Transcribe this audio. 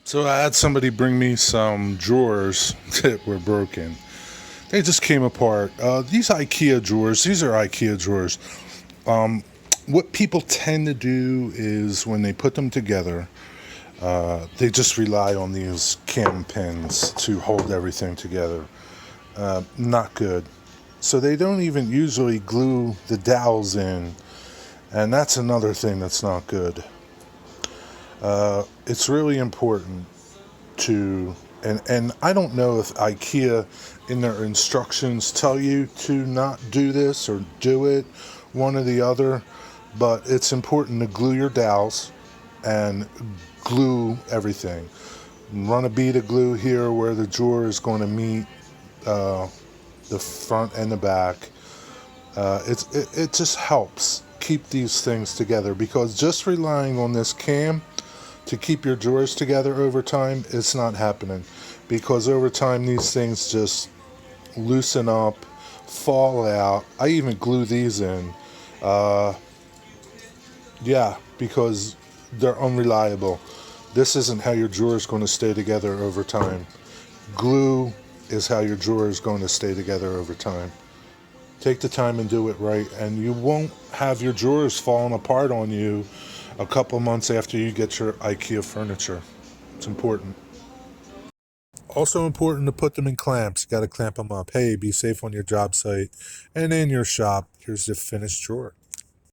So I had somebody bring me some drawers that were broken. They just came apart. These IKEA drawers, these are IKEA drawers. What people tend to do is when they put them together, they just rely on these cam pins to hold everything together. Not good. So they don't even usually glue the dowels in, and that's another thing that's not good. It's really important to, and I don't know if IKEA in their instructions tell you to not do this or do it, one or the other, but it's important to glue your dowels and glue everything. Run a bead of glue here where the drawer is going to meet the front and the back. It just helps keep these things together, because just relying on this cam to keep your drawers together over time, it's not happening, because over time these things just loosen up, fall out. I even glue these in, because they're unreliable. This isn't how your drawer is going to stay together over time. Glue is how your drawer is going to stay together over time. Take the time and do it right, and you won't have your drawers falling apart on you a couple months after you get your IKEA furniture. It's important. Also important to put them in clamps. You got to clamp them up. Hey, be safe on your job site and in your shop. Here's the finished drawer.